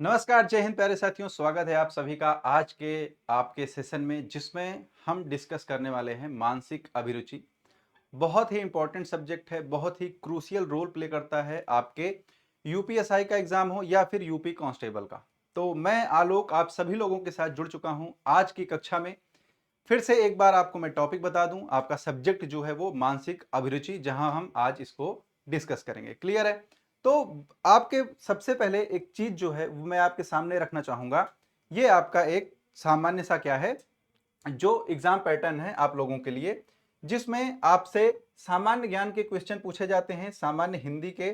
नमस्कार, जय हिंद प्यारे साथियों। स्वागत है आप सभी का आज के आपके सेशन में, जिसमें हम डिस्कस करने वाले हैं मानसिक अभिरुचि। बहुत ही इंपॉर्टेंट सब्जेक्ट है, बहुत ही क्रूशियल रोल प्ले करता है आपके यूपीएसआई का एग्जाम हो या फिर यूपी कांस्टेबल का। तो मैं आलोक आप सभी लोगों के साथ जुड़ चुका हूं आज की कक्षा में। फिर से एक बार आपको मैं टॉपिक बता दूं, आपका सब्जेक्ट जो है वो मानसिक अभिरुचि, जहां हम आज इसको डिस्कस करेंगे। क्लियर है? तो आपके सबसे पहले एक चीज जो है वो मैं आपके सामने रखना चाहूंगा। ये आपका एक सामान्य सा क्या है, जो एग्जाम पैटर्न है आप लोगों के लिए, जिसमें आपसे सामान्य ज्ञान के क्वेश्चन पूछे जाते हैं, सामान्य हिंदी के,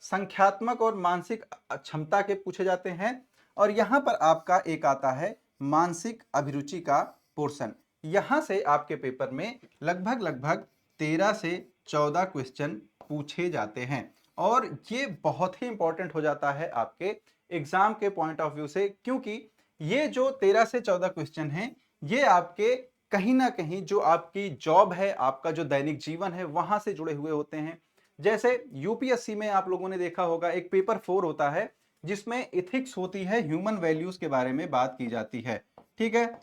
संख्यात्मक और मानसिक क्षमता के पूछे जाते हैं। और यहां पर आपका एक आता है मानसिक अभिरुचि का पोर्शन। यहां से आपके पेपर में लगभग लगभग 13 से 14 क्वेश्चन पूछे जाते हैं। और ये बहुत ही इंपॉर्टेंट हो जाता है आपके एग्जाम के पॉइंट ऑफ व्यू से, क्योंकि ये जो 13 से 14 क्वेश्चन हैं, ये आपके कहीं ना कहीं जो आपकी जॉब है, आपका जो दैनिक जीवन है, वहां से जुड़े हुए होते हैं। जैसे यूपीएससी में आप लोगों ने देखा होगा एक पेपर 4 होता है, जिसमें इथिक्स होती है, ह्यूमन वैल्यूज के बारे में बात की जाती है। ठीक है?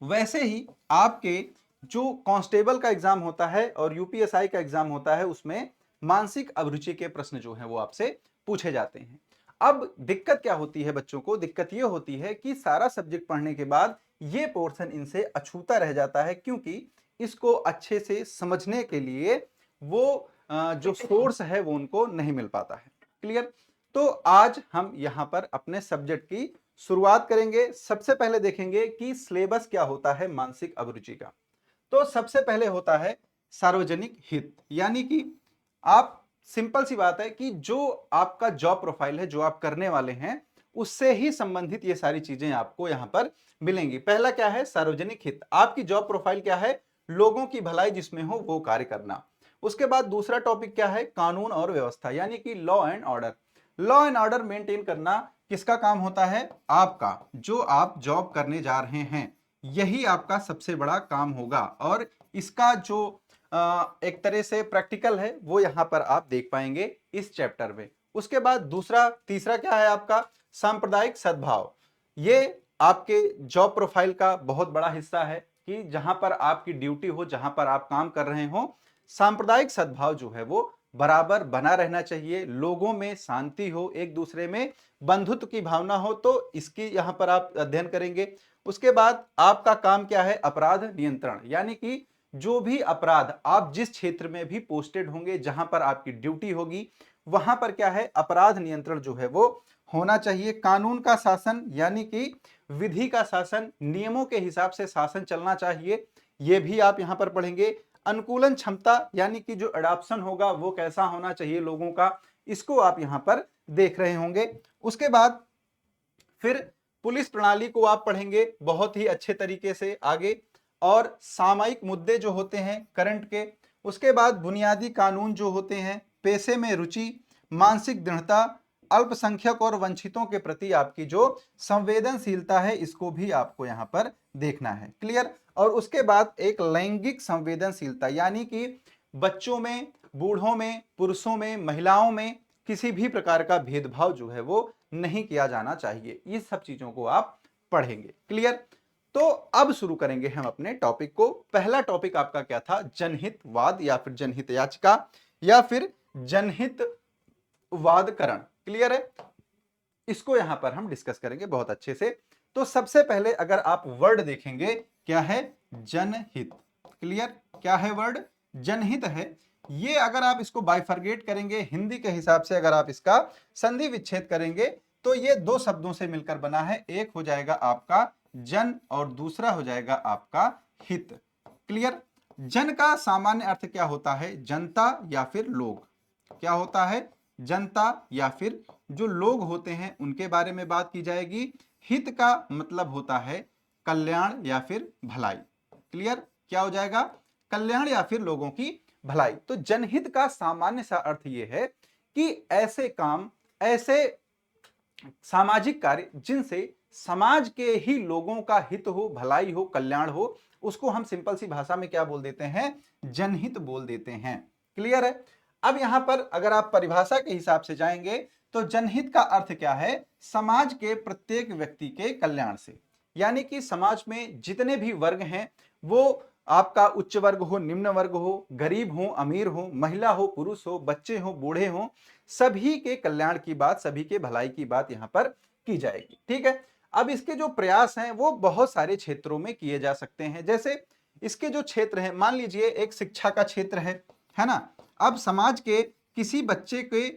वैसे ही आपके जो कांस्टेबल का एग्जाम होता है और यूपीएसआई का एग्जाम होता है, उसमें मानसिक अभिरुचि के प्रश्न जो हैं वो आपसे पूछे जाते हैं। अब दिक्कत क्या होती है बच्चों को? दिक्कत ये होती है कि सारा सब्जेक्ट पढ़ने के बाद ये पोर्शन इनसे अछूता रह जाता है, क्योंकि इसको अच्छे से समझने के लिए वो जो सोर्स है वो उनको नहीं मिल पाता है। क्लियर? तो आज हम यहां पर अपने सब्जेक्ट की शुरुआत करेंगे। सबसे पहले देखेंगे कि सिलेबस क्या होता है मानसिक अभिरुचि का। तो सबसे पहले होता है सार्वजनिक हित, यानी कि आप, सिंपल सी बात है कि जो आपका जॉब प्रोफाइल है, जो आप करने वाले हैं, उससे ही संबंधित ये सारी चीजें आपको यहां पर मिलेंगी। पहला क्या है? सार्वजनिक हित। आपकी जॉब प्रोफाइल क्या है? लोगों की भलाई जिसमें हो वो कार्य करना। उसके बाद दूसरा टॉपिक क्या है? कानून और व्यवस्था, यानी कि law and order. Law and order maintain करना किसका काम होता है? आपका। जो आप जॉब करने जा रहे हैं, यही आपका सबसे बड़ा काम होगा। और इसका जो एक तरह से प्रैक्टिकल है, वो यहां पर आप देख पाएंगे इस चैप्टर में। उसके बाद तीसरा क्या है आपका? सांप्रदायिक सद्भाव। ये आपके जॉब प्रोफाइल का बहुत बड़ा हिस्सा है कि जहां पर आपकी ड्यूटी हो, जहां पर आप काम कर रहे हो, सांप्रदायिक सद्भाव जो है वो बराबर बना रहना चाहिए। लोगों में शांति हो, एक दूसरे में बंधुत्व की भावना हो, तो इसकी यहां पर आप अध्ययन करेंगे। उसके बाद आपका काम क्या है? अपराध नियंत्रण, यानी कि जो भी अपराध आप जिस क्षेत्र में भी पोस्टेड होंगे, जहां पर आपकी ड्यूटी होगी, वहां पर क्या है? अपराध नियंत्रण जो है वो होना चाहिए। कानून का शासन, यानी कि विधि का शासन, नियमों के हिसाब से शासन चलना चाहिए, ये भी आप यहां पर पढ़ेंगे। अनुकूलन क्षमता, यानी कि जो एडॉप्शन होगा वो कैसा होना चाहिए लोगों का, इसको आप यहां पर देख रहे होंगे। उसके बाद फिर पुलिस प्रणाली को आप पढ़ेंगे बहुत ही अच्छे तरीके से आगे, और सामयिक मुद्दे जो होते हैं करंट के। उसके बाद बुनियादी कानून जो होते हैं, पेशे में रुचि, मानसिक दृढ़ता, अल्पसंख्यक और वंचितों के प्रति आपकी जो संवेदनशीलता है, इसको भी आपको यहां पर देखना है। क्लियर? और उसके बाद एक लैंगिक संवेदनशीलता, यानी कि बच्चों में, बूढ़ों में, पुरुषों में, महिलाओं में किसी भी प्रकार का भेदभाव जो है वो नहीं किया जाना चाहिए। ये सब चीजों को आप पढ़ेंगे। क्लियर? तो अब शुरू करेंगे हम अपने टॉपिक को। पहला टॉपिक आपका क्या था? जनहितवाद या फिर जनहित याचिका या फिर जनहित वादकरण। क्लियर है? इसको यहां पर हम डिस्कस करेंगे बहुत अच्छे से। तो सबसे पहले अगर आप वर्ड देखेंगे, क्या है? जनहित। क्लियर? क्या है वर्ड? जनहित है। ये अगर आप इसको बाइफरगेट करेंगे हिंदी के हिसाब से, अगर आप इसका संधि विच्छेद करेंगे, तो ये दो शब्दों से मिलकर बना है। एक हो जाएगा आपका जन और दूसरा हो जाएगा आपका हित। क्लियर? जन का सामान्य अर्थ क्या होता है? जनता या फिर लोग। क्या होता है? जनता या फिर जो लोग होते हैं उनके बारे में बात की जाएगी। हित का मतलब होता है कल्याण या फिर भलाई। क्लियर? क्या हो जाएगा? कल्याण या फिर लोगों की भलाई। तो जनहित का सामान्य सा अर्थ यह है कि ऐसे काम, ऐसे सामाजिक कार्य जिनसे समाज के ही लोगों का हित हो, भलाई हो, कल्याण हो, उसको हम सिंपल सी भाषा में क्या बोल देते हैं? जनहित बोल देते हैं। क्लियर है? अब यहां पर अगर आप परिभाषा के हिसाब से जाएंगे, तो जनहित का अर्थ क्या है? समाज के प्रत्येक व्यक्ति के कल्याण से, यानी कि समाज में जितने भी वर्ग हैं, वो आपका उच्च वर्ग हो, निम्न वर्ग हो, गरीब हो, अमीर हो, महिला हो, पुरुष हो, बच्चे हो, बूढ़े हो, सभी के कल्याण की बात, सभी के भलाई की बात यहाँ पर की जाएगी। ठीक है। अब इसके जो प्रयास हैं वो बहुत सारे क्षेत्रों में किए जा सकते हैं। जैसे इसके जो क्षेत्र हैं, मान लीजिए एक शिक्षा का क्षेत्र है ना। अब समाज के किसी बच्चे के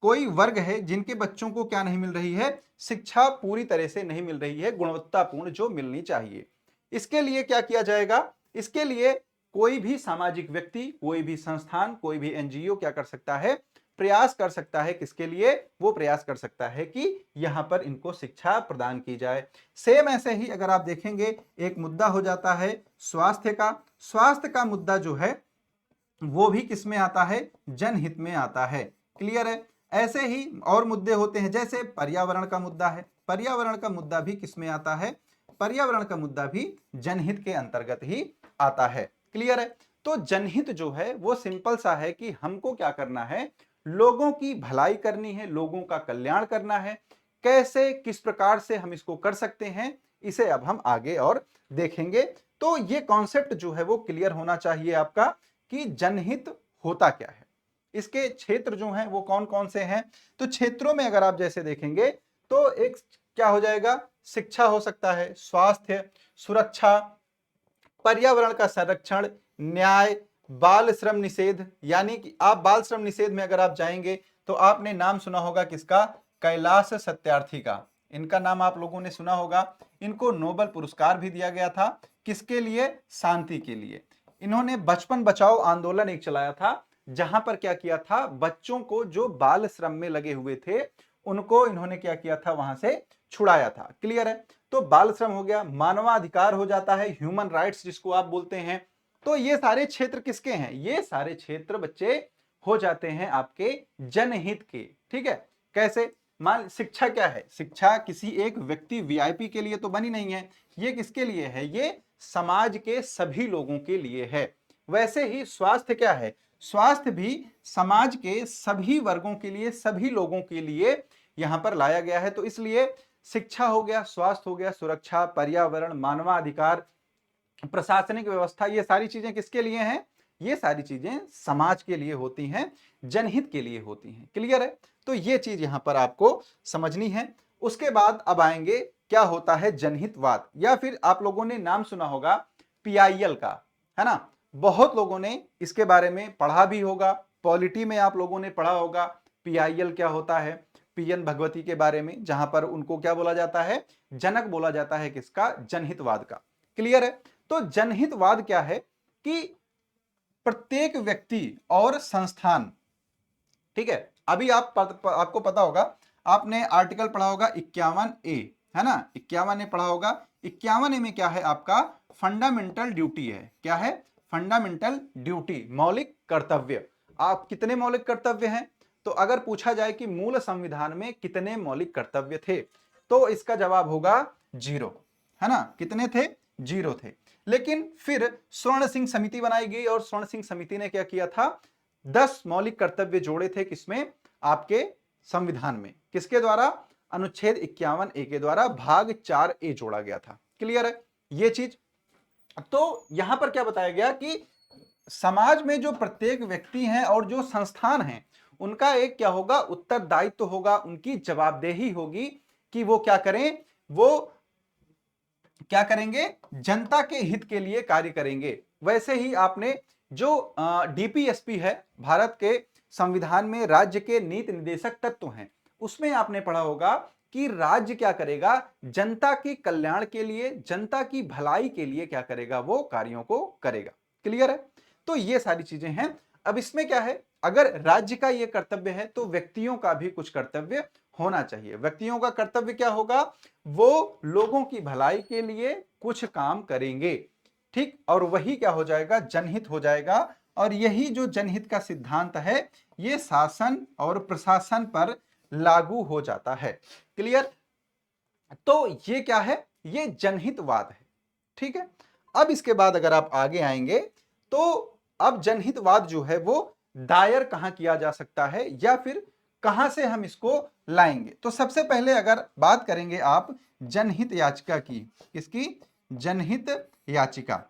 कोई वर्ग है जिनके बच्चों को क्या नहीं मिल रही है? शिक्षा पूरी तरह से नहीं मिल रही है, गुणवत्तापूर्ण जो मिलनी चाहिए। इसके लिए क्या किया जाएगा? इसके लिए कोई भी सामाजिक व्यक्ति, कोई भी संस्थान, कोई भी एनजीओ क्या कर सकता है? प्रयास कर सकता है। किसके लिए? वो प्रयास कर सकता है कि यहां पर इनको शिक्षा प्रदान की जाए। सेम ऐसे ही अगर आप देखेंगे, एक मुद्दा हो जाता है स्वास्थ्य का। स्वास्थ्य का मुद्दा जो है वो भी किस में आता है? जनहित में आता है। क्लियर है। ऐसे ही और मुद्दे होते हैं, जैसे पर्यावरण का मुद्दा है। पर्यावरण का मुद्दा भी किस में आता है? पर्यावरण का मुद्दा भी जनहित के अंतर्गत ही आता है। क्लियर है। तो जनहित जो है वो सिंपल सा है कि हमको क्या करना है? लोगों की भलाई करनी है, लोगों का कल्याण करना है। कैसे, किस प्रकार से हम इसको कर सकते हैं, इसे अब हम आगे और देखेंगे। तो ये कॉन्सेप्ट जो है वो क्लियर होना चाहिए आपका कि जनहित होता क्या है। इसके क्षेत्र जो हैं वो कौन कौन से हैं? तो क्षेत्रों में अगर आप जैसे देखेंगे तो एक क्या हो जाएगा? शिक्षा हो सकता है, स्वास्थ्य, सुरक्षा, पर्यावरण का संरक्षण, न्याय, बाल श्रम निषेध। यानी कि आप बाल श्रम निषेध में अगर आप जाएंगे तो आपने नाम सुना होगा किसका? कैलाश सत्यार्थी का। इनका नाम आप लोगों ने सुना होगा। इनको नोबेल पुरस्कार भी दिया गया था। किसके लिए? शांति के लिए। इन्होंने बचपन बचाओ आंदोलन एक चलाया था, जहां पर क्या किया था? बच्चों को जो बाल श्रम में लगे हुए थे उनको इन्होंने क्या किया था? वहां से छुड़ाया था। क्लियर है। तो बाल श्रम हो गया, मानवाधिकार हो जाता है, ह्यूमन राइट्स जिसको आप बोलते हैं। तो ये सारे क्षेत्र किसके हैं? ये सारे क्षेत्र बच्चे हो जाते हैं आपके जनहित के। ठीक है। कैसे? मान शिक्षा क्या है? शिक्षा किसी एक व्यक्ति वीआईपी के लिए तो बनी नहीं है, ये किसके लिए है? ये समाज के सभी लोगों के लिए है। वैसे ही स्वास्थ्य क्या है? स्वास्थ्य भी समाज के सभी वर्गों के लिए, सभी लोगों के लिए यहां पर लाया गया है। तो इसलिए शिक्षा हो गया, स्वास्थ्य हो गया, सुरक्षा, पर्यावरण, मानवाधिकार, प्रशासनिक व्यवस्था, ये सारी चीजें किसके लिए हैं? ये सारी चीजें समाज के लिए होती हैं, जनहित के लिए होती हैं। क्लियर है। तो ये चीज यहां पर आपको समझनी है। उसके बाद अब आएंगे क्या होता है जनहितवाद, या फिर आप लोगों ने नाम सुना होगा पीआईएल का, है ना। बहुत लोगों ने इसके बारे में पढ़ा भी होगा, पॉलिटी में आप लोगों ने पढ़ा होगा पीआईएल क्या होता है, पीएन भगवती के बारे में, जहां पर उनको क्या बोला जाता है? जनक बोला जाता है किसका? जनहितवाद का। क्लियर है। तो जनहितवाद क्या है कि प्रत्येक व्यक्ति और संस्थान, ठीक है। अभी आपको पता होगा, आपने आर्टिकल पढ़ा होगा 51A, है ना। 51A पढ़ा होगा। 51A में क्या है आपका? फंडामेंटल ड्यूटी है। क्या है? फंडामेंटल ड्यूटी, मौलिक कर्तव्य। आप कितने मौलिक कर्तव्य हैं? तो अगर पूछा जाए कि मूल संविधान में कितने मौलिक कर्तव्य थे, तो इसका जवाब होगा 0, है ना। कितने थे? 0 थे। लेकिन फिर स्वर्ण सिंह समिति बनाई गई और स्वर्ण सिंह समिति ने क्या किया था? 10 मौलिक कर्तव्य जोड़े थे। किसमें? आपके संविधान में। किसके द्वारा? अनुच्छेद 51A के द्वारा भाग 4A जोड़ा गया था। क्लियर है ये चीज। तो यहां पर क्या बताया गया कि समाज में जो प्रत्येक व्यक्ति हैं और जो संस्थान हैं, उनका एक क्या होगा? उत्तरदायित्व तो होगा, उनकी जवाबदेही होगी कि वो क्या करें? वो क्या करेंगे? जनता के हित के लिए कार्य करेंगे। वैसे ही आपने जो डीपीएसपी है, भारत के संविधान में राज्य के नीति निर्देशक तत्व हैं, उसमें आपने पढ़ा होगा कि राज्य क्या करेगा? जनता के कल्याण के लिए, जनता की भलाई के लिए क्या करेगा? वो कार्यों को करेगा। क्लियर है। तो ये सारी चीजें हैं। अब इसमें क्या है? अगर राज्य का ये कर्तव्य है तो व्यक्तियों का भी कुछ कर्तव्य होना चाहिए। व्यक्तियों का कर्तव्य क्या होगा? वो लोगों की भलाई के लिए कुछ काम करेंगे। ठीक। और वही क्या हो जाएगा? जनहित हो जाएगा। और यही जो जनहित का सिद्धांत है, ये शासन और प्रशासन पर लागू हो जाता है। क्लियर। तो ये क्या है? ये जनहितवाद है। ठीक है। अब इसके बाद अगर आप आगे आएंगे तो अब जनहितवाद जो है वो दायर कहां किया जा सकता है, या फिर कहां से हम इसको लाएंगे? तो सबसे पहले अगर बात करेंगे आप जनहित याचिका की, किसकी? जनहित याचिका,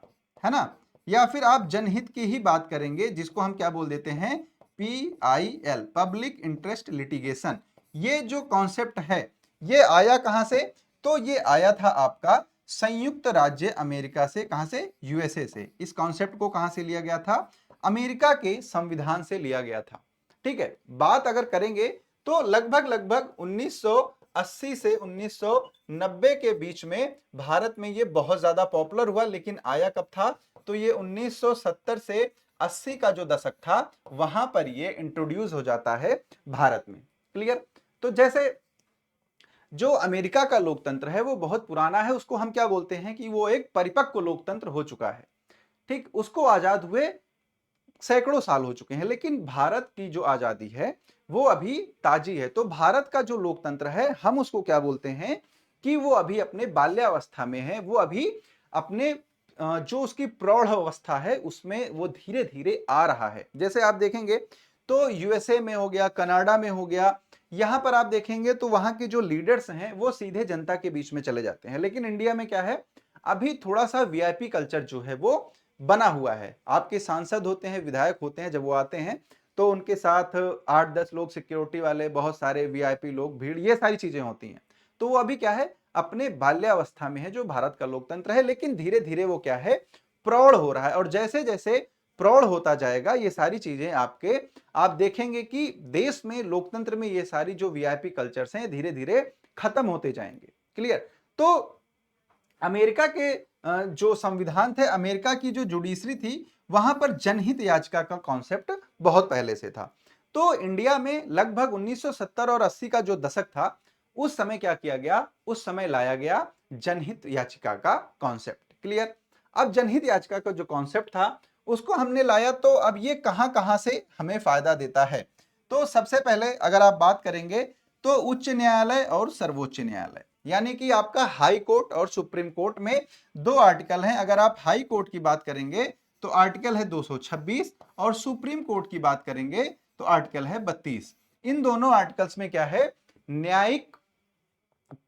है ना, या फिर आप जनहित की ही बात करेंगे, जिसको हम क्या बोल देते हैं? PIL, public interest litigation. ये जो कॉन्सेप्ट है ये आया कहां से? तो ये आया था आपका संयुक्त राज्य अमेरिका से। कहां से? USA से। इस कॉन्सेप्ट को कहां से लिया गया था? अमेरिका के संविधान से लिया गया था। ठीक है, बात अगर करेंगे तो लगभग लगभग 1980 से 1990 के बीच में भारत में ये बहुत ज्यादा पॉपुलर हुआ, लेकिन आया कब था? तो ये 1970 से 80 का जो दशक था वहां पर ये इंट्रोड्यूस हो जाता है भारत में। क्लियर? तो जैसे जो अमेरिका का लोकतंत्र है वो बहुत पुराना है, उसको हम क्या बोलते हैं कि वो एक परिपक्व लोकतंत्र हो चुका है। ठीक, उसको आजाद हुए सैकड़ों साल हो चुके हैं, लेकिन भारत की जो आजादी है वो अभी ताजी है। तो भारत का जो लोकतंत्र है हम उसको क्या बोलते हैं कि वो अभी अपने बाल्यावस्था में है, वो अभी अपने जो उसकी प्रौढ़ अवस्था है उसमें वो धीरे धीरे आ रहा है। जैसे आप देखेंगे तो USA में हो गया, कनाडा में हो गया, यहां पर आप देखेंगे तो वहां के जो लीडर्स हैं वो सीधे जनता के बीच में चले जाते हैं। लेकिन इंडिया में क्या है, अभी थोड़ा सा VIP कल्चर जो है वो बना हुआ है। आपके सांसद होते हैं, विधायक होते हैं, जब वो आते हैं तो उनके साथ 8-10 लोग सिक्योरिटी वाले, बहुत सारे VIP लोग, भीड़, ये सारी चीजें होती हैं। तो वो अभी क्या है, अपने बाल्यावस्था में है जो भारत का लोकतंत्र है, लेकिन धीरे धीरे वो क्या है, प्रौढ़ हो रहा है। और जैसे जैसे प्रौढ़ होता जाएगा ये सारी चीजें आपके, आप देखेंगे कि देश में लोकतंत्र में ये सारी जो VIP कल्चर्स हैं धीरे धीरे खत्म होते जाएंगे। क्लियर? तो अमेरिका के जो संविधान थे, अमेरिका की जो जुडिशरी थी, वहां पर जनहित याचिका का कॉन्सेप्ट बहुत पहले से था। तो इंडिया में लगभग 1970 और 80 का जो दशक था उस समय क्या किया गया, उस समय लाया गया जनहित याचिका का कॉन्सेप्ट। क्लियर? अब जनहित याचिका का जो कॉन्सेप्ट था उसको हमने लाया, तो अब ये कहां कहां से हमें फायदा देता है? तो सबसे पहले अगर आप बात करेंगे तो उच्च न्यायालय और सर्वोच्च न्यायालय, यानी कि आपका हाई कोर्ट और सुप्रीम कोर्ट में दो आर्टिकल हैं। अगर आप हाई कोर्ट की बात करेंगे तो आर्टिकल है 226, और सुप्रीम कोर्ट की बात करेंगे तो आर्टिकल है 32। इन दोनों आर्टिकल्स में क्या है, न्यायिक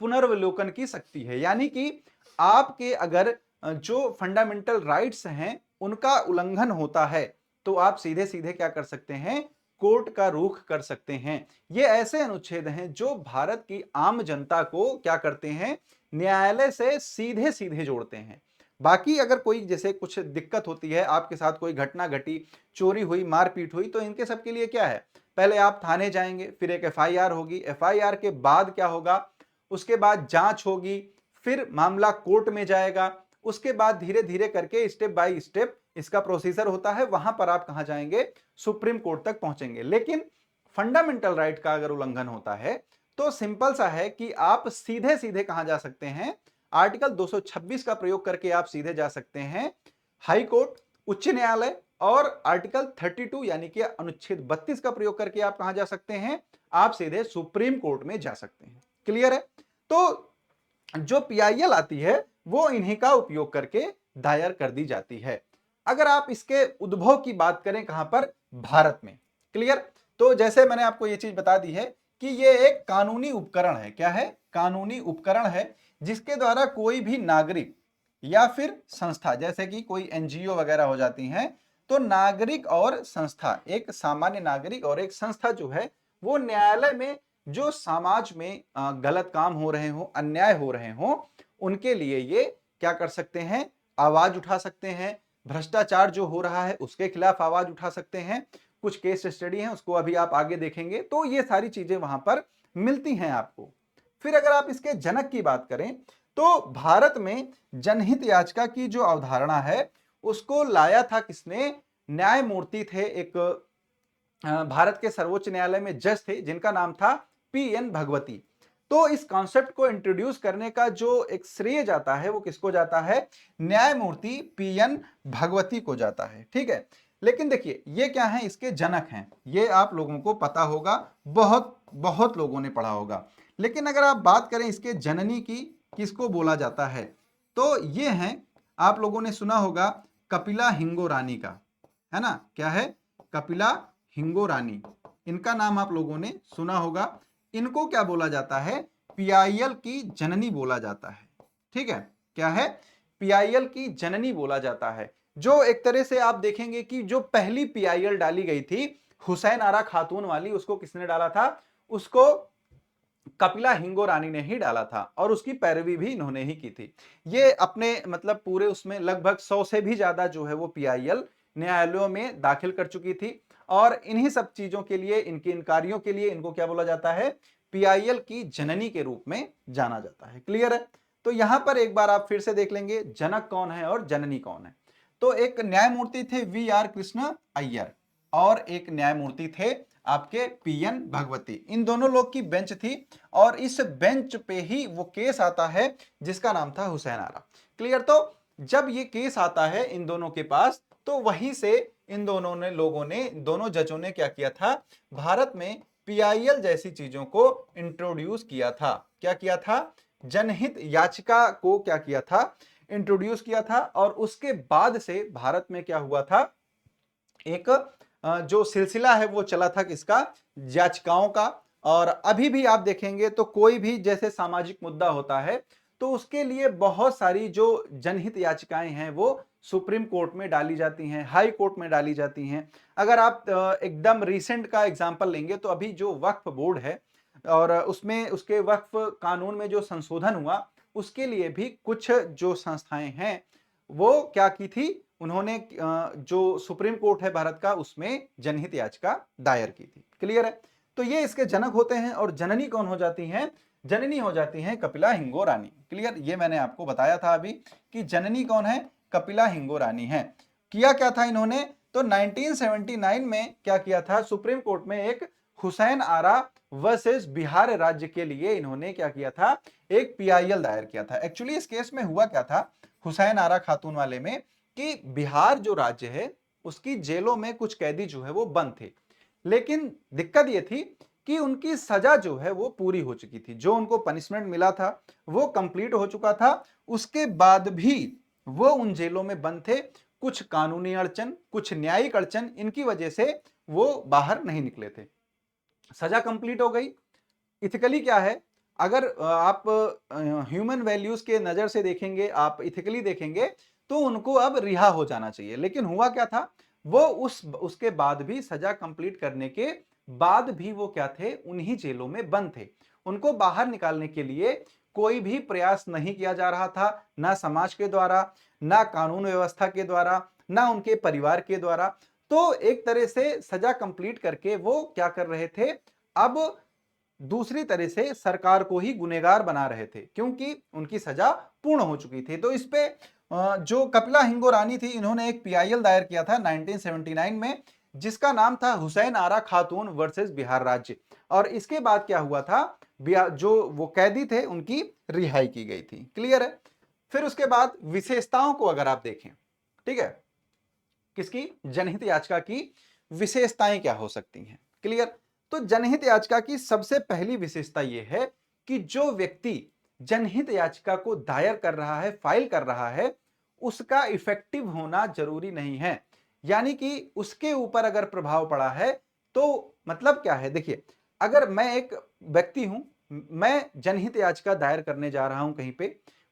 पुनर्वलोकन की शक्ति है, यानी कि आपके अगर जो फंडामेंटल राइट्स हैं उनका उल्लंघन होता है तो आप सीधे सीधे क्या कर सकते हैं, कोर्ट का रुख कर सकते हैं। ये ऐसे अनुच्छेद हैं जो भारत की आम जनता को क्या करते हैं, न्यायालय से सीधे सीधे जोड़ते हैं। बाकी अगर कोई जैसे कुछ दिक्कत होती है, आपके साथ कोई घटना घटी, चोरी हुई, मारपीट हुई, तो इनके सबके लिए क्या है, पहले आप थाने जाएंगे, फिर एक FIR होगी, FIR के बाद क्या होगा, उसके बाद जांच होगी, फिर मामला कोर्ट में जाएगा, उसके बाद धीरे धीरे करके स्टेप बाय स्टेप इसका प्रोसीजर होता है, वहां पर आप कहां जाएंगे, सुप्रीम कोर्ट तक पहुंचेंगे। लेकिन फंडामेंटल राइट का अगर उल्लंघन होता है तो सिंपल सा है कि आप सीधे सीधे कहां जा सकते हैं, आर्टिकल 226 का प्रयोग करके आप सीधे जा सकते हैं हाई कोर्ट, उच्च न्यायालय, और आर्टिकल 32 यानी कि अनुच्छेद 32 का प्रयोग करके आप कहां जा सकते हैं, आप सीधे सुप्रीम कोर्ट में जा सकते हैं। क्लियर है? तो जो PIL आती है वो इन्हीं का उपयोग करके दायर कर दी जाती है। अगर आप इसके उद्भव की बात करें कहां पर, भारत में। क्लियर? तो जैसे मैंने आपको ये चीज बता दी है कि ये एक कानूनी उपकरण है। क्या है? कानूनी उपकरण है, जिसके द्वारा कोई भी नागरिक या फिर संस्था, जैसे कि कोई NGO वगैरह हो जाती हैं, तो नागरिक और संस्था, एक सामान्य नागरिक और एक संस्था जो है वो न्यायालय में जो समाज में गलत काम हो रहे हो, अन्याय हो रहे हो, उनके लिए ये क्या कर सकते हैं, आवाज उठा सकते हैं। भ्रष्टाचार जो हो रहा है उसके खिलाफ आवाज उठा सकते हैं। कुछ केस स्टडी हैं, उसको अभी आप आगे देखेंगे, तो ये सारी चीजें वहां पर मिलती हैं आपको। फिर अगर आप इसके जनक की बात करें तो भारत में जनहित याचिका की जो अवधारणा है उसको लाया था किसने, न्यायमूर्ति थे, एक भारत के सर्वोच्च न्यायालय में जज थे जिनका नाम था PN भगवती। तो इस कॉन्सेप्ट को इंट्रोड्यूस करने का जो एक श्रेय जाता है वो किसको जाता है, न्यायमूर्ति PN भगवती को जाता है। ठीक है, लेकिन देखिए ये क्या है, इसके जनक हैं, ये आप लोगों को पता होगा, बहुत बहुत लोगों ने पढ़ा होगा। लेकिन अगर आप बात करें इसके जननी की, किसको बोला जाता है, तो ये हैं, आप लोगों ने सुना होगा कपिला हिंगो रानी का, है ना, क्या है, कपिला हिंगो रानी। इनका नाम आप लोगों ने सुना होगा। इनको क्या बोला जाता है? पीआईएल की जननी बोला जाता है। ठीक है, क्या है? पीआईएल की जननी बोला जाता है। जो एक तरह से आप देखेंगे कि जो पहली पीआईएल डाली गई थी हुसैन आरा खातून वाली, उसको किसने डाला था? उसको कपिला हिंगो रानी ने ही डाला था और उसकी पैरवी भी इन्होंने ही की थी। ये अपने मतलब पूरे उसमें लगभग 100 से भी ज्यादा जो है वो पीआईएल न्यायालयों में दाखिल कर चुकी थी और इन्हीं सब चीजों के लिए, इनके इन कार्यों के लिए इनको क्या बोला जाता है? पीआईएल की जननी के रूप में जाना जाता है। क्लियर है? तो यहां पर एक बार आप फिर से देख लेंगे जनक कौन है और जननी कौन है। तो एक न्यायमूर्ति थे वी आर कृष्ण अय्यर और एक न्यायमूर्ति थे आपके पीएन भगवती। इन दोनों लोग की बेंच थी और इस बेंच पे ही वो केस आता है जिसका नाम था हुसैन आरा। क्लियर? तो जब ये केस आता है इन दोनों के पास, तो वहीं से इन दोनों ने लोगों ने, दोनों जजों ने क्या किया था? भारत में पीआईएल जैसी चीजों को इंट्रोड्यूस किया था। क्या किया था? जनहित याचिका को क्या किया था? इंट्रोड्यूस किया था। और उसके बाद से भारत में क्या हुआ था? एक जो सिलसिला है वो चला था किसका? याचिकाओं का। और अभी भी आप देखेंगे तो कोई भी जैसे सामाजिक मुद्दा होता है तो उसके लिए बहुत सारी जो जनहित याचिकाएं हैं वो सुप्रीम कोर्ट में डाली जाती हैं, हाई कोर्ट में डाली जाती हैं। अगर आप एकदम रिसेंट का एग्जांपल लेंगे तो अभी जो वक्फ बोर्ड है और उसमें उसके वक्फ कानून में जो संशोधन हुआ, उसके लिए भी कुछ जो संस्थाएं हैं वो क्या की थी? उन्होंने जो सुप्रीम कोर्ट है भारत का उसमें जनहित याचिका दायर की थी। क्लियर है? तो ये इसके जनक होते हैं और जननी कौन हो जाती हैं? जननी हो जाती हैं कपिला हिंगो रानी। क्लियर? ये मैंने आपको बताया था अभी कि जननी कौन है? कपिला हिंगो रानी है। किया क्या था इन्होंने? तो 1979 में क्या किया था? सुप्रीम कोर्ट में एक हुसैन आरा वर्सेस बिहार राज्य के लिए इन्होंने क्या किया था? एक पीआईएल दायर किया था। एक्चुअली इस केस में हुआ क्या था हुसैन आरा खातून वाले में कि बिहार जो राज्य है उसकी जेलों में कुछ कैदी जो है वो बंद थे, लेकिन दिक्कत ये थी कि उनकी सजा जो है वो पूरी हो चुकी थी। जो उनको पनिशमेंट मिला था वो कंप्लीट हो चुका था। उसके बाद भी वो उन जेलों में बंद थे। कुछ कानूनी अड़चन, कुछ न्यायिक अड़चन, इनकी वजह से वो बाहर नहीं निकले थे। सजा कंप्लीट हो गई। इथिकली क्या है? अगर आप ह्यूमन वैल्यूज के नजर से देखेंगे, आप इथिकली देखेंगे तो उनको अब रिहा हो जाना चाहिए। लेकिन हुआ क्या था? वो उसके बाद भी, सजा कंप्लीट करने के बाद भी वो क्या थे? उन्हीं जेलों में बंद थे। उनको बाहर निकालने के लिए कोई भी प्रयास नहीं किया जा रहा था, ना समाज के द्वारा, ना कानून व्यवस्था के द्वारा, ना उनके परिवार के द्वारा। तो एक तरह से सजा कंप्लीट करके वो क्या कर रहे थे? अब दूसरी तरह से सरकार को ही गुनहगार बना रहे थे क्योंकि उनकी सजा पूर्ण हो चुकी थी। तो इस पे जो कपिला हिंगो रानी थी, इन्होंने एक पीआईएल दायर किया था 1979 में जिसका नाम था हुसैन आरा खातून वर्सेस बिहार राज्य। और इसके बाद क्या हुआ था? जो वो कैदी थे उनकी रिहाई की गई थी। क्लियर है? फिर उसके बाद विशेषताओं को अगर आप देखें, ठीक है, किसकी? जनहित याचिका की विशेषताएं क्या हो सकती हैं? क्लियर? तो जनहित याचिका की सबसे पहली विशेषता यह है कि जो व्यक्ति जनहित याचिका को दायर कर रहा है, फाइल कर रहा है, उसका इफेक्टिव होना जरूरी नहीं है। यानी कि उसके ऊपर अगर प्रभाव पड़ा है तो मतलब क्या है? देखिए, अगर मैं एक व्यक्ति हूं, मैं जनहित याचिका दायर करने जा रहा हूं कहीं पे,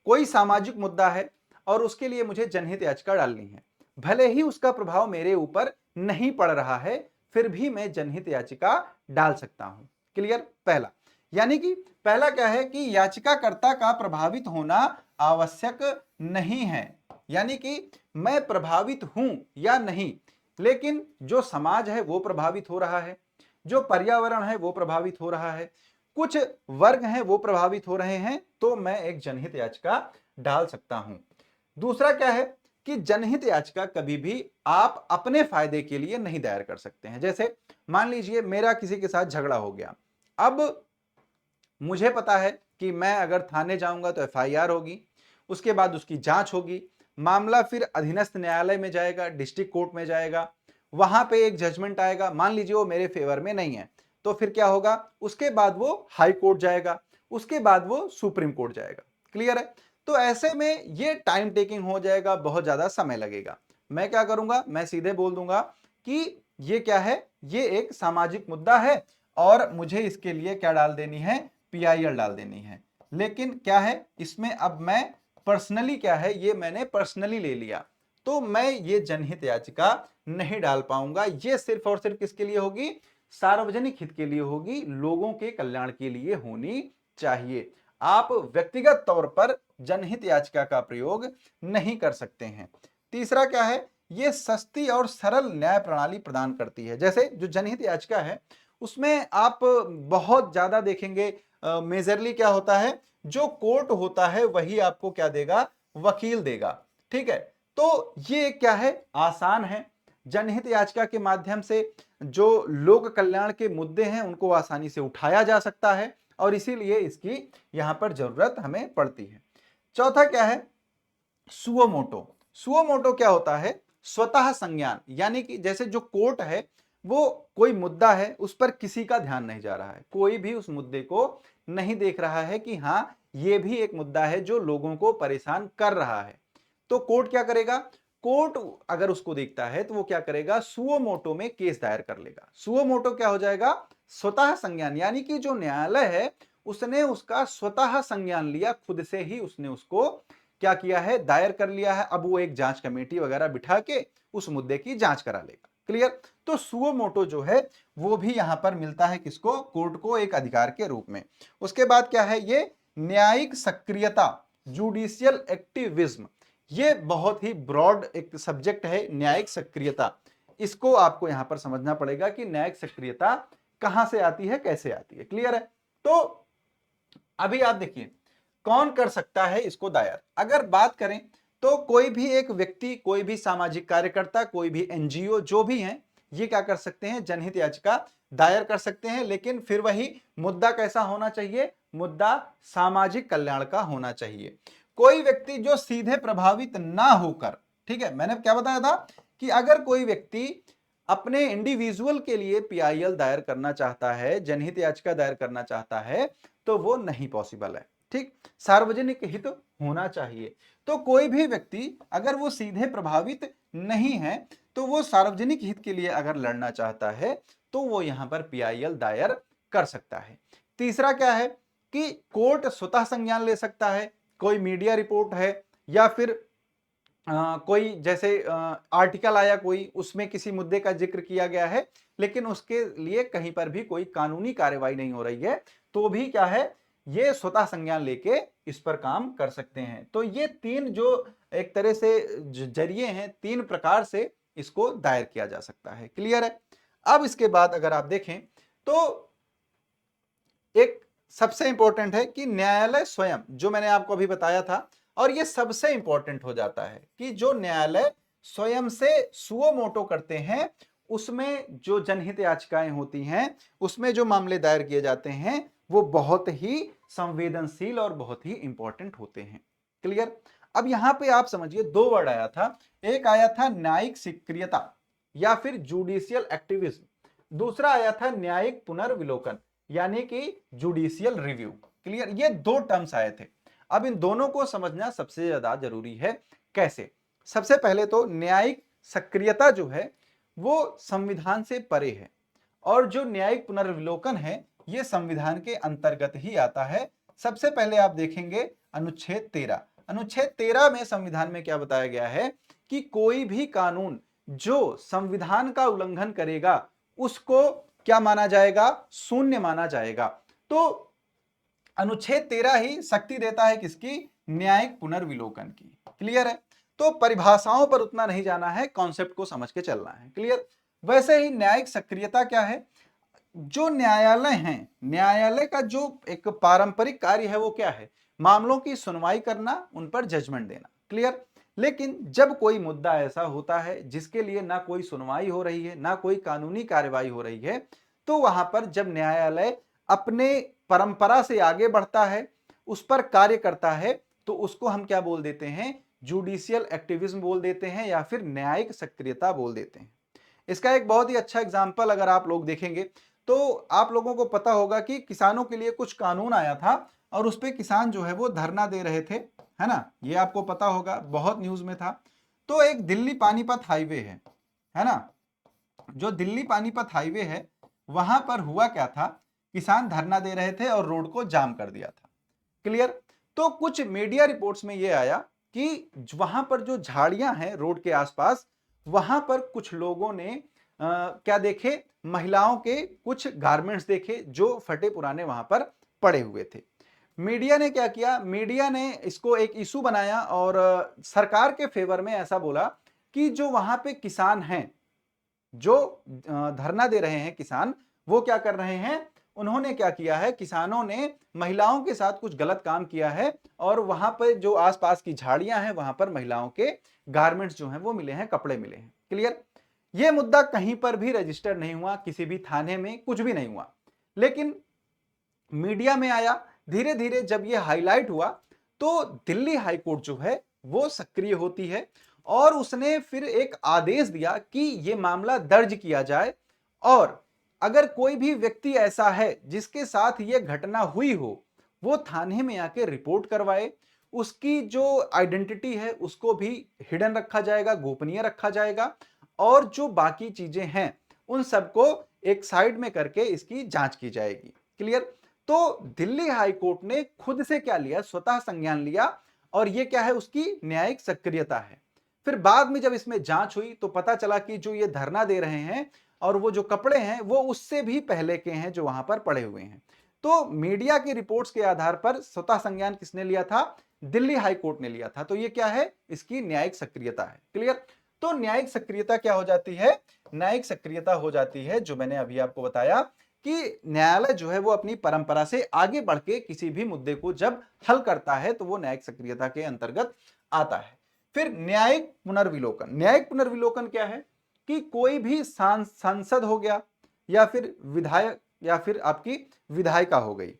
कोई सामाजिक मुद्दा है और उसके लिए मुझे जनहित याचिका डालनी है, भले ही उसका प्रभाव मेरे ऊपर नहीं पड़ रहा है, फिर भी मैं जनहित याचिका डाल सकता हूं। क्लियर? पहला, यानी कि पहला क्या है कि याचिकाकर्ता का प्रभावित होना आवश्यक नहीं है। यानी कि मैं प्रभावित हूं या नहीं, लेकिन जो समाज है वो प्रभावित हो रहा है, जो पर्यावरण है वो प्रभावित हो रहा है, कुछ वर्ग हैं वो प्रभावित हो रहे हैं, तो मैं एक जनहित याचिका डाल सकता हूं। दूसरा क्या है कि जनहित याचिका कभी भी आप अपने फायदे के लिए नहीं दायर कर सकते हैं। जैसे मान लीजिए मेरा किसी के साथ झगड़ा हो गया, अब मुझे पता है कि मैं अगर थाने जाऊंगा तो एफआईआर होगी, उसके बाद उसकी जांच होगी, मामला फिर अधीनस्थ न्यायालय में जाएगा, डिस्ट्रिक्ट कोर्ट में जाएगा, वहां पे एक जजमेंट आएगा, मान लीजिए वो मेरे फेवर में नहीं है, तो फिर क्या होगा? उसके बाद वो हाई कोर्ट जाएगा, उसके बाद वो सुप्रीम कोर्ट जाएगा। क्लियर है? तो ऐसे में ये टाइम टेकिंग हो जाएगा, बहुत ज्यादा समय लगेगा। मैं क्या करूंगा? मैं सीधे बोल दूंगा कि ये क्या है, ये एक सामाजिक मुद्दा है और मुझे इसके लिए क्या डाल देनी है, PIL डाल देनी है। लेकिन क्या है इसमें, अब मैं पर्सनली क्या है, ये मैंने पर्सनली ले लिया, तो मैं ये जनहित याचिका नहीं डाल पाऊंगा। ये सिर्फ और सिर्फ किसके लिए होगी, सार्वजनिक हित के लिए होगी, लोगों के कल्याण के लिए होनी चाहिए। आप व्यक्तिगत तौर पर जनहित याचिका का प्रयोग नहीं कर सकते हैं। तीसरा क्या है, ये सस्ती और सरल न्याय प्रणाली प्रदान करती है। जैसे जो जनहित याचिका है उसमें आप बहुत ज्यादा देखेंगे, मेजरली क्या होता है, जो कोर्ट होता है वही आपको क्या देगा, वकील देगा। ठीक है, तो ये क्या है, आसान है। जनहित याचिका के माध्यम से जो लोक कल्याण के मुद्दे हैं उनको आसानी से उठाया जा सकता है और इसीलिए इसकी यहां पर जरूरत हमें पड़ती है। चौथा क्या है, सुओ मोटो। सुओ मोटो क्या होता है, स्वतः संज्ञान, यानी कि जैसे जो कोर्ट है वो कोई मुद्दा है उस पर किसी का ध्यान नहीं जा रहा है, कोई भी उस मुद्दे को नहीं देख रहा है कि हाँ ये भी एक मुद्दा है जो लोगों को परेशान कर रहा है, तो कोर्ट क्या करेगा, कोर्ट अगर उसको देखता है तो वो क्या करेगा, सुओ मोटो में केस दायर कर लेगा। सुओ मोटो क्या हो जाएगा, स्वतः संज्ञान, यानी कि जो न्यायालय है उसने उसका स्वतः संज्ञान लिया, खुद से ही उसने उसको क्या किया है, दायर कर लिया है। अब वो एक जांच कमेटी वगैरह बिठा के उस मुद्दे की जांच करा लेगा। क्लियर, तो सुओ मोटो जो है वो भी यहां पर मिलता है किसको, कोर्ट को, एक अधिकार के रूप में। उसके बाद क्या है, ये न्यायिक सक्रियता, जुडिशियल एक्टिविज्म, ये बहुत ही ब्रॉड एक सब्जेक्ट है, न्यायिक सक्रियता। इसको आपको यहां पर समझना पड़ेगा कि न्यायिक सक्रियता कहां से आती है, कैसे आती है। क्लियर है, तो अभी आप देखिए कौन कर सकता है इसको दायर। अगर बात करें तो कोई भी एक व्यक्ति, कोई भी सामाजिक कार्यकर्ता, कोई भी NGO जो भी हैं, ये क्या कर सकते हैं, जनहित याचिका दायर कर सकते हैं। लेकिन फिर वही मुद्दा कैसा होना चाहिए, मुद्दा सामाजिक कल्याण का होना चाहिए। कोई व्यक्ति जो सीधे प्रभावित ना होकर, ठीक है, मैंने क्या बताया था कि अगर कोई व्यक्ति अपने इंडिविजुअल के लिए PIL दायर करना चाहता है, जनहित याचिका दायर करना चाहता है, तो वो नहीं पॉसिबल है। ठीक, सार्वजनिक हित होना चाहिए। तो कोई भी व्यक्ति अगर वो सीधे प्रभावित नहीं है तो वो सार्वजनिक हित के लिए अगर लड़ना चाहता है तो वो यहां पर PIL दायर कर सकता है। तीसरा क्या है कि कोर्ट स्वतः संज्ञान ले सकता है, कोई मीडिया रिपोर्ट है या फिर कोई जैसे आर्टिकल आया कोई, उसमें किसी मुद्दे का जिक्र किया गया है लेकिन उसके लिए कहीं पर भी कोई कानूनी कार्रवाई नहीं हो रही है, तो भी क्या है, ये स्वतः संज्ञान लेके इस पर काम कर सकते हैं। तो ये तीन जो एक तरह से जरिए हैं, तीन प्रकार से इसको दायर किया जा सकता है। क्लियर है, अब इसके बाद अगर आप देखें तो एक सबसे इंपॉर्टेंट है कि न्यायालय स्वयं, जो मैंने आपको अभी बताया था, और ये सबसे इंपॉर्टेंट हो जाता है कि जो न्यायालय स्वयं से सुओ मोटो करते हैं, उसमें जो जनहित याचिकाएं होती हैं, उसमें जो मामले दायर किए जाते हैं, वो बहुत ही संवेदनशील और बहुत ही इंपॉर्टेंट होते हैं। क्लियर, अब यहां पे आप समझिए दो वर्ड आया था, एक आया था न्यायिक सक्रियता या फिर जुडिशियल एक्टिविज्म, दूसरा आया था न्यायिक पुनर्विलोकन यानी कि जुडिशियल रिव्यू। क्लियर, ये दो टर्म्स आए थे। अब इन दोनों को समझना सबसे ज्यादा जरूरी है। कैसे, सबसे पहले तो न्यायिक सक्रियता जो है वो संविधान से परे है और जो न्यायिक पुनर्विलोकन है ये संविधान के अंतर्गत ही आता है। सबसे पहले आप देखेंगे अनुच्छेद 13, अनुच्छेद 13 में संविधान में क्या बताया गया है कि कोई भी कानून जो संविधान का उल्लंघन करेगा उसको क्या माना जाएगा, शून्य माना जाएगा। तो अनुच्छेद 13 ही शक्ति देता है किसकी, न्यायिक पुनर्विलोकन की। क्लियर है, तो परिभाषाओं पर उतना नहीं जाना है, कॉन्सेप्ट को समझ के चलना है। क्लियर, वैसे ही न्यायिक सक्रियता क्या है, जो न्यायालय हैं, न्यायालय का जो एक पारंपरिक कार्य है वो क्या है, मामलों की सुनवाई करना, उन पर जजमेंट देना। क्लियर, लेकिन जब कोई मुद्दा ऐसा होता है जिसके लिए ना कोई सुनवाई हो रही है ना कोई कानूनी कार्रवाई हो रही है, तो वहां पर जब न्यायालय अपने परंपरा से आगे बढ़ता है, उस पर कार्य करता है, तो उसको हम क्या बोल देते हैं, जुडिशियल एक्टिविज्म बोल देते हैं या फिर न्यायिक सक्रियता बोल देते हैं। इसका एक बहुत ही अच्छा एग्जाम्पल अगर आप लोग देखेंगे तो आप लोगों को पता होगा कि किसानों के लिए कुछ कानून आया था और उस पर किसान जो है वो धरना दे रहे थे, है ना, ये आपको पता होगा, बहुत न्यूज में था। तो एक दिल्ली पानीपत हाईवे है ना, जो दिल्ली पानीपत हाईवे है वहां पर हुआ क्या था, किसान धरना दे रहे थे और रोड को जाम कर दिया था। क्लियर। तो कुछ मीडिया रिपोर्ट्स में यह आया कि वहां पर जो झाड़ियां हैं रोड के आसपास, वहां पर कुछ लोगों ने क्या देखे, महिलाओं के कुछ गारमेंट्स देखे जो फटे पुराने वहां पर पड़े हुए थे। मीडिया ने क्या किया, मीडिया ने इसको एक इशू बनाया और सरकार के फेवर में ऐसा बोला कि जो वहां पे किसान हैं, जो धरना दे रहे हैं किसान, वो क्या कर रहे हैं, उन्होंने क्या किया है, किसानों ने महिलाओं के साथ कुछ गलत काम किया है और वहां पर जो आसपास की झाड़ियां हैं वहां पर महिलाओं के गारमेंट्स जो हैं वो मिले हैं, कपड़े मिले हैं। क्लियर। ये मुद्दा कहीं पर भी रजिस्टर नहीं हुआ, किसी भी थाने में कुछ भी नहीं हुआ, लेकिन मीडिया में आया। धीरे धीरे जब ये हाईलाइट हुआ तो दिल्ली हाईकोर्ट जो है वो सक्रिय होती है और उसने फिर एक आदेश दिया कि ये मामला दर्ज किया जाए और अगर कोई भी व्यक्ति ऐसा है जिसके साथ ये घटना हुई हो, वो थाने में आके रिपोर्ट करवाए। उसकी जो आइडेंटिटी है उसको भी हिडन रखा जाएगा, गोपनीय रखा जाएगा और जो बाकी चीजें हैं उन सबको एक साइड में करके इसकी जांच की जाएगी। क्लियर। तो दिल्ली हाई कोर्ट ने खुद से क्या लिया, स्वतः संज्ञान लिया और ये क्या है, उसकी न्यायिक सक्रियता है। फिर बाद में जब इसमें जांच हुई तो पता चला कि जो ये धरना दे रहे हैं और वो जो कपड़े हैं वो उससे भी पहले के हैं जो वहां पर पड़े हुए हैं। तो मीडिया की रिपोर्ट्स के आधार पर स्वतः संज्ञान किसने लिया था, दिल्ली हाई कोर्ट ने लिया था। तो ये क्या है, इसकी न्यायिक सक्रियता है। क्लियर। तो न्यायिक सक्रियता क्या हो जाती है, न्यायिक सक्रियता हो जाती है जो मैंने अभी आपको बताया कि न्यायालय जो है वो अपनी परंपरा से आगे बढ़ के किसी भी मुद्दे को जब हल करता है तो वो न्यायिक सक्रियता के अंतर्गत आता है। फिर न्यायिक पुनर्विलोकन। न्यायिक पुनर्विलोकन क्या है कि कोई भी सांसद हो गया या फिर विधायक या फिर आपकी विधायिका हो गई,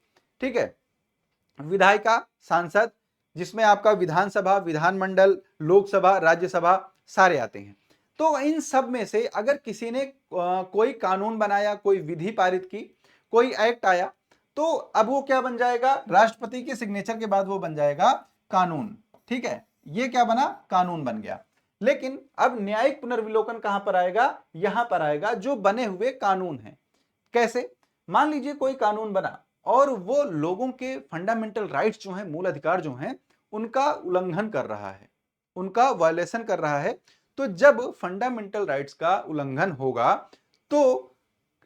ठीक है, विधायिका, सांसद, जिसमें आपका विधानसभा, विधानमंडल, लोकसभा, राज्यसभा सारे आते हैं। तो इन सब में से अगर किसी ने कोई कानून बनाया, कोई विधि पारित की, कोई एक्ट आया, तो अब वो क्या बन जाएगा, राष्ट्रपति के सिग्नेचर के बाद वो बन जाएगा कानून। ठीक है, ये क्या बना, कानून बन गया। लेकिन अब न्यायिक पुनर्विलोकन कहां पर आएगा, यहां पर आएगा जो बने हुए कानून हैं। कैसे, मान लीजिए कोई कानून बना और वो लोगों के फंडामेंटल राइट्स जो हैं, मूल अधिकार जो हैं, उनका उल्लंघन कर रहा है, उनका वायलेशन कर रहा है। तो जब फंडामेंटल राइट्स का उल्लंघन होगा तो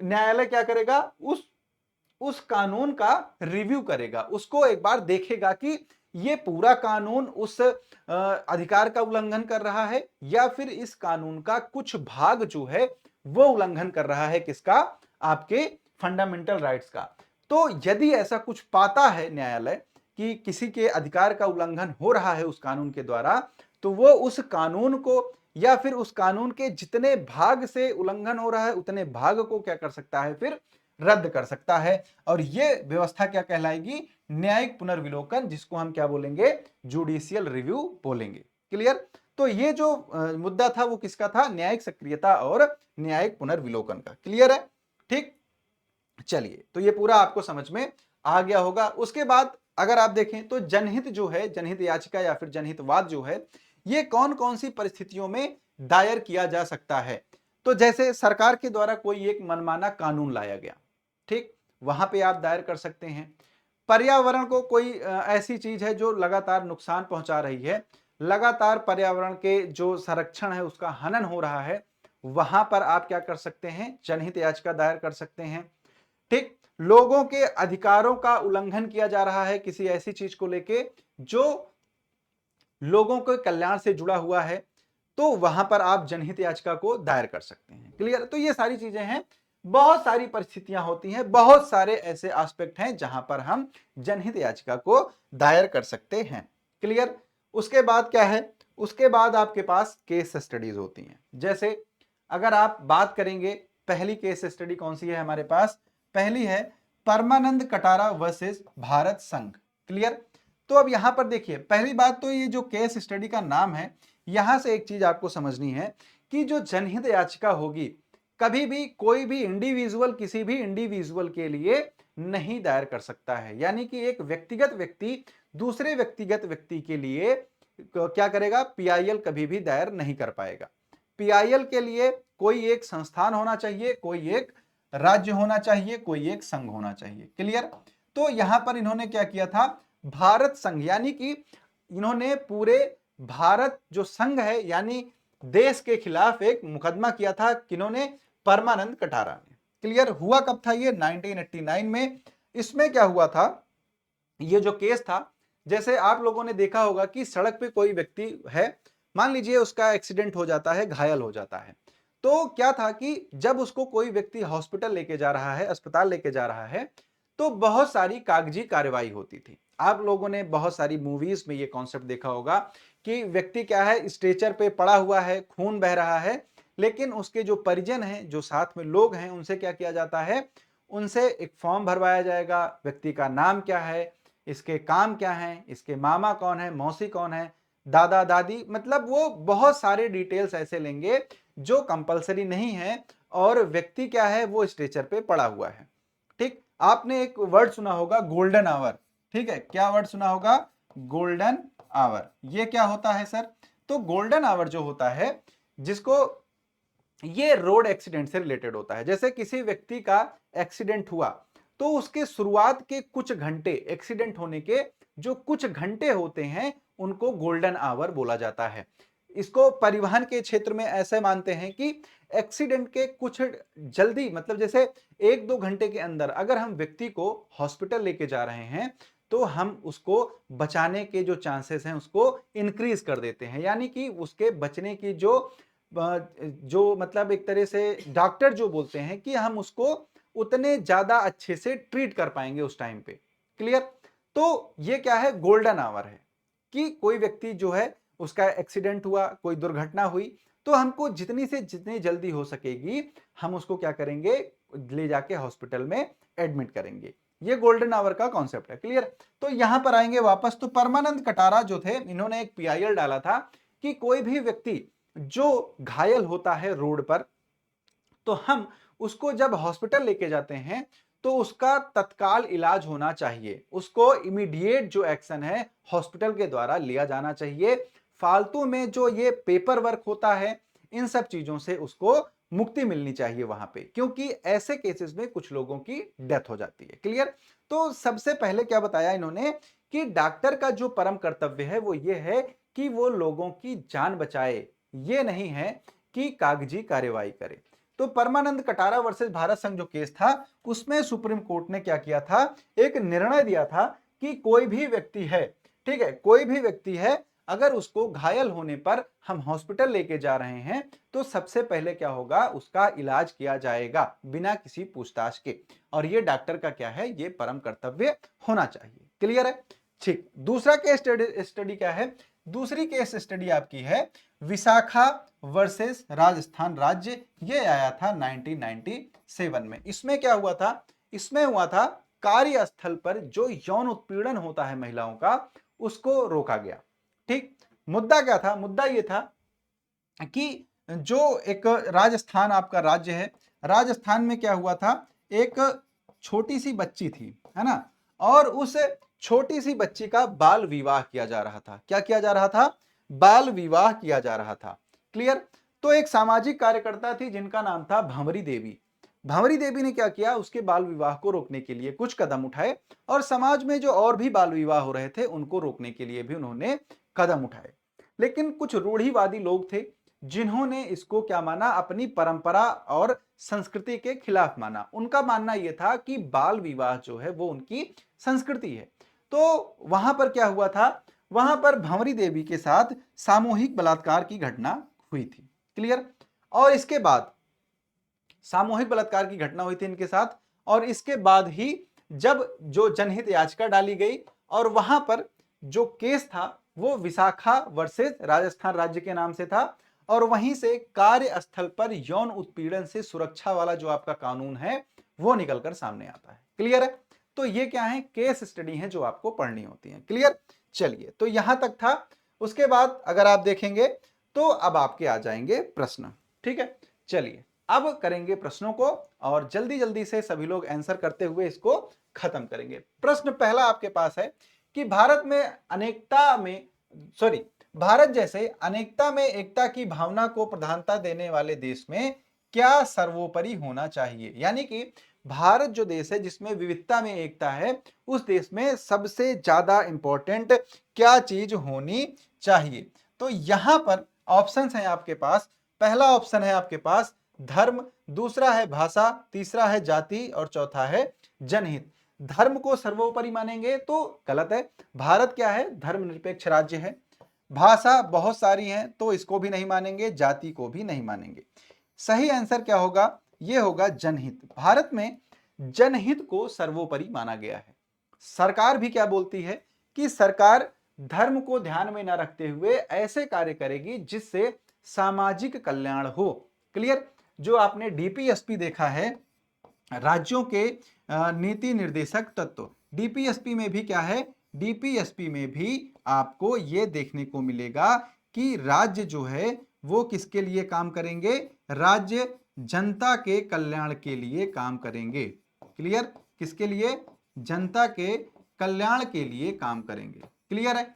न्यायालय क्या करेगा, उस कानून का रिव्यू करेगा, उसको एक बार देखेगा कि ये पूरा कानून उस अधिकार का उल्लंघन कर रहा है या फिर इस कानून का कुछ भाग जो है वो उल्लंघन कर रहा है, किसका, आपके फंडामेंटल राइट्स का। तो यदि ऐसा कुछ पाता है न्यायालय कि किसी के अधिकार का उल्लंघन हो रहा है उस कानून के द्वारा, तो वो उस कानून को या फिर उस कानून के जितने भाग से उल्लंघन हो रहा है उतने भाग को क्या कर सकता है, फिर रद्द कर सकता है। और ये व्यवस्था क्या कहलाएगी, न्यायिक पुनर्विलोकन, जिसको हम क्या बोलेंगे, जुडिशियल रिव्यू बोलेंगे। क्लियर। तो ये जो मुद्दा था वो किसका था, न्यायिक सक्रियता और न्यायिक पुनर्विलोकन का। क्लियर है, ठीक। चलिए, तो ये पूरा आपको समझ में आ गया होगा। उसके बाद अगर आप देखें तो जनहित जो है, जनहित याचिका या फिर जनहितवाद जो है, ये कौन कौन सी परिस्थितियों में दायर किया जा सकता है। तो जैसे सरकार के द्वारा कोई एक मनमाना कानून लाया गया, ठीक, वहां पे आप दायर कर सकते हैं। पर्यावरण को कोई ऐसी चीज है जो लगातार नुकसान पहुंचा रही है, लगातार पर्यावरण के जो संरक्षण है उसका हनन हो रहा है, वहां पर आप क्या कर सकते हैं, जनहित याचिका दायर कर सकते हैं। ठीक, लोगों के अधिकारों का उल्लंघन किया जा रहा है किसी ऐसी चीज को लेके जो लोगों के कल्याण से जुड़ा हुआ है, तो वहां पर आप जनहित याचिका को दायर कर सकते हैं। क्लियर। तो ये सारी चीजें हैं, बहुत सारी परिस्थितियां होती हैं, बहुत सारे ऐसे एस्पेक्ट हैं जहां पर हम जनहित याचिका को दायर कर सकते हैं। क्लियर। उसके बाद क्या है, उसके बाद आपके पास केस स्टडीज होती हैं। जैसे अगर आप बात करेंगे, पहली केस स्टडी कौन सी है हमारे पास, पहली है परमानंद कटारा वर्सेस भारत संघ। क्लियर। तो अब यहां पर देखिए, पहली बात तो ये जो केस स्टडी का नाम है, यहां से एक चीज आपको समझनी है कि जो जनहित याचिका होगी, कभी भी कोई भी इंडिविजुअल किसी भी इंडिविजुअल के लिए नहीं दायर कर सकता है। यानी कि एक व्यक्तिगत व्यक्ति दूसरे व्यक्तिगत व्यक्ति के लिए क्या करेगा, पीआईएल कभी भी दायर नहीं कर पाएगा। पीआईएल के लिए कोई एक संस्थान होना चाहिए, कोई एक राज्य होना चाहिए, कोई एक संघ होना चाहिए। क्लियर? तो यहां पर इन्होंने क्या किया था, भारत संघ, यानी कि इन्होंने पूरे भारत जो संघ है यानी देश के खिलाफ एक मुकदमा किया था। किन्होंने? परमानंद कटारा ने। क्लियर? हुआ कब था ये? 1989 में। इसमें क्या हुआ था, ये जो केस था, जैसे आप लोगों ने देखा होगा कि सड़क पे कोई व्यक्ति है, मान लीजिए उसका एक्सीडेंट हो जाता है, घायल हो जाता है, तो क्या था कि जब उसको कोई व्यक्ति हॉस्पिटल लेके जा रहा है, अस्पताल लेके जा रहा है, तो बहुत सारी कागजी कार्रवाई होती थी। आप लोगों ने बहुत सारी मूवीज में ये कॉन्सेप्ट देखा होगा कि व्यक्ति क्या है, स्ट्रेचर पे पड़ा हुआ है, खून बह रहा है, लेकिन उसके जो परिजन हैं, जो साथ में लोग हैं, उनसे क्या किया जाता है, उनसे एक फॉर्म भरवाया जाएगा, व्यक्ति का नाम क्या है, इसके काम क्या हैं, इसके मामा कौन है, मौसी कौन है, दादा दादी, मतलब वो बहुत सारे डिटेल्स ऐसे लेंगे जो कंपलसरी नहीं है, और व्यक्ति क्या है, वो स्ट्रेचर पे पड़ा हुआ है। ठीक? आपने एक वर्ड सुना होगा, गोल्डन आवर। ठीक है? क्या वर्ड सुना होगा? Golden hour. ये क्या होता है सर? तो गोल्डन आवर जो होता है, जिसको ये रोड एक्सीडेंट से रिलेटेड होता है। जैसे किसी व्यक्ति का एक्सीडेंट हुआ, तो उसके शुरुआत के कुछ घंटे, एक्सीडेंट होने के जो कुछ घंटे होते हैं, उनको गोल्डन आवर बोला जाता है। इसको परिवहन के क्षेत्र में ऐसे मानते हैं कि एक्सीडेंट के कुछ जल्दी, मतलब जैसे 1-2 घंटे के अंदर अगर हम व्यक्ति को हॉस्पिटल लेके जा रहे हैं, तो हम उसको बचाने के जो चांसेस हैं उसको इंक्रीज कर देते हैं, यानी कि उसके बचने की जो मतलब एक तरह से डॉक्टर जो बोलते हैं कि हम उसको उतने ज्यादा अच्छे से ट्रीट कर पाएंगे उस टाइम पे। क्लियर? तो ये क्या है, गोल्डन आवर है कि कोई व्यक्ति जो है उसका एक्सीडेंट हुआ, कोई दुर्घटना हुई, तो हमको जितनी से जितनी जल्दी हो सकेगी हम उसको क्या करेंगे, ले जाके हॉस्पिटल में एडमिट करेंगे। ये गोल्डन आवर का कॉन्सेप्ट है। क्लियर? तो यहां पर आएंगे वापस, तो परमानंद कटारा जो थे, इन्होंने एक पीआईएल डाला था कि कोई भी व्यक्ति जो घायल होता है रोड पर, तो हम उसको जब हॉस्पिटल लेके जाते हैं, तो उसका तत्काल इलाज होना चाहिए, उसको इमीडिएट जो एक्शन है हॉस्पिटल के द्वारा लिया जाना चाहिए। फालतू में जो ये पेपर वर्क होता है, इन सब चीजों से उसको मुक्ति मिलनी चाहिए वहां पे, क्योंकि ऐसे केसेस में कुछ लोगों की डेथ हो जाती है। क्लियर? तो सबसे पहले क्या बताया इन्होंने कि डॉक्टर का जो परम कर्तव्य है वो ये है कि वो लोगों की जान बचाए, ये नहीं है कि कागजी कार्यवाही करे। तो परमानंद कटारा वर्सेस भारत संघ जो केस था, उसमें सुप्रीम कोर्ट ने क्या किया था, एक निर्णय दिया था कि कोई भी व्यक्ति है, ठीक है, कोई भी व्यक्ति है, अगर उसको घायल होने पर हम हॉस्पिटल लेके जा रहे हैं, तो सबसे पहले क्या होगा, उसका इलाज किया जाएगा बिना किसी पूछताछ के, और ये डॉक्टर का क्या है, ये परम कर्तव्य होना चाहिए। क्लियर है? ठीक। दूसरा केस स्टडी क्या है? दूसरी केस स्टडी आपकी है विशाखा वर्सेस राजस्थान राज्य। ये आया था 1997 में। इसमें क्या हुआ था? इसमें हुआ था कार्यस्थल पर जो यौन उत्पीड़न होता है महिलाओं का, उसको रोका गया। ठीक। मुद्दा क्या था? मुद्दा ये था कि जो एक राजस्थान आपका राज्य है, राजस्थान में क्या हुआ था, एक छोटी सी बच्ची थी, है ना, और उस छोटी सी बच्ची का बाल विवाह किया जा रहा था। क्या किया जा रहा था? बाल विवाह किया जा रहा था। क्लियर? तो एक सामाजिक कार्यकर्ता थी जिनका नाम था भंवरी देवी। भंवरी देवी ने क्या किया, उसके बाल विवाह को रोकने के लिए कुछ कदम उठाए, और समाज में जो और भी बाल विवाह हो रहे थे उनको रोकने के लिए भी उन्होंने कदम उठाए। लेकिन कुछ रूढ़िवादी लोग थे जिन्होंने इसको क्या माना, अपनी परंपरा और संस्कृति के खिलाफ माना। उनका मानना यह था कि बाल विवाह जो है वो उनकी संस्कृति है। तो वहां पर क्या हुआ था, वहां पर भंवरी देवी के साथ सामूहिक बलात्कार की घटना हुई थी। क्लियर? और इसके बाद सामूहिक बलात्कार की घटना हुई थी इनके साथ, और इसके बाद ही जब जो जनहित याचिका डाली गई, और वहां पर जो केस था वो विशाखा वर्सेस राजस्थान राज्य के नाम से था, और वहीं से कार्यस्थल पर यौन उत्पीड़न से सुरक्षा वाला जो आपका कानून है वो निकलकर सामने आता है। क्लियर है? तो ये क्या है, केस स्टडी है जो आपको पढ़नी होती है। क्लियर? चलिए, तो यहां तक था। उसके बाद अगर आप देखेंगे तो अब आपके आ जाएंगे प्रश्न। ठीक है? चलिए, अब करेंगे प्रश्नों को, और जल्दी जल्दी से सभी लोग आंसर करते हुए इसको खत्म करेंगे। प्रश्न पहला आपके पास है कि भारत में अनेकता में सॉरी भारत जैसे अनेकता में एकता की भावना को प्रधानता देने वाले देश में क्या सर्वोपरि होना चाहिए? यानी कि भारत जो देश है जिसमें विविधता में एकता है, उस देश में सबसे ज्यादा इंपॉर्टेंट क्या चीज होनी चाहिए? तो यहां पर ऑप्शंस हैं आपके पास। पहला ऑप्शन है आपके पास धर्म, दूसरा है भाषा, तीसरा है जाति और चौथा है जनहित। धर्म को सर्वोपरि मानेंगे तो गलत है। भारत क्या है? धर्मनिरपेक्ष राज्य है। भाषा बहुत सारी हैं तो इसको भी नहीं मानेंगे, जाति को भी नहीं मानेंगे। सही आंसर क्या होगा? ये होगा जनहित। भारत में जनहित को सर्वोपरि माना गया है। सरकार भी क्या बोलती है कि सरकार धर्म को ध्यान में न रखते हुए ऐसे कार्य करेगी जिससे सामाजिक कल्याण हो। क्लियर? जो आपने डीपीएसपी देखा है, राज्यों के नीति निर्देशक तत्व, डीपीएसपी में भी क्या है? डीपीएसपी में भी आपको यह देखने को मिलेगा कि राज्य जो है वो किसके लिए काम करेंगे? राज्य जनता के कल्याण के लिए काम करेंगे। क्लियर? किसके लिए? जनता के कल्याण के लिए काम करेंगे। क्लियर है?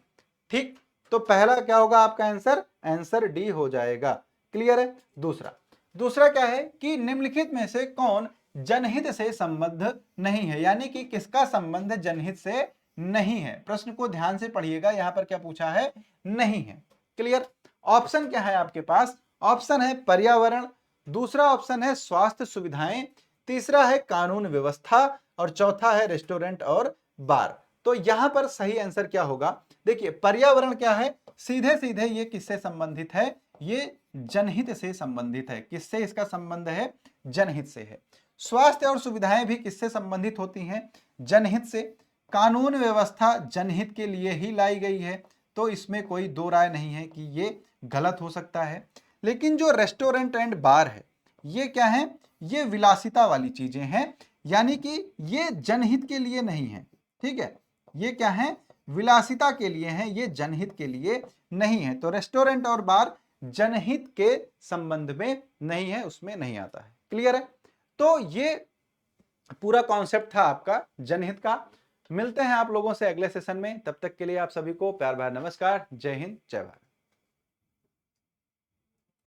ठीक, तो पहला क्या होगा आपका आंसर? आंसर डी हो जाएगा। क्लियर है? दूसरा क्या है कि निम्नलिखित में से कौन जनहित से संबद्ध नहीं है? यानी कि किसका संबंध जनहित से नहीं है? प्रश्न को ध्यान से पढ़िएगा, यहां पर क्या पूछा है? नहीं है। क्लियर? ऑप्शन क्या है आपके पास? ऑप्शन है पर्यावरण, दूसरा ऑप्शन है स्वास्थ्य सुविधाएं, तीसरा है कानून व्यवस्था और चौथा है रेस्टोरेंट और बार। तो यहां पर सही आंसर क्या होगा? देखिए, पर्यावरण क्या है? सीधे सीधे ये किससे संबंधित है? ये जनहित से संबंधित है। किससे इसका संबंध है? जनहित से है। स्वास्थ्य और सुविधाएं भी किससे संबंधित होती हैं? जनहित से। कानून व्यवस्था जनहित के लिए ही लाई गई है, तो इसमें कोई दो राय नहीं है कि ये गलत हो सकता है। लेकिन जो रेस्टोरेंट एंड बार है, ये क्या है? ये विलासिता वाली चीजें हैं, यानी कि ये जनहित के लिए नहीं है। ठीक है? ये क्या है? विलासिता के लिए है, ये जनहित के लिए नहीं है। तो रेस्टोरेंट और बार जनहित के संबंध में नहीं है, उसमें नहीं आता है। क्लियर है? तो ये पूरा कॉन्सेप्ट था आपका जनहित का। मिलते हैं आप लोगों से अगले सेशन में, तब तक के लिए आप सभी को प्यार भरा नमस्कार। जय हिंद, जय भारत।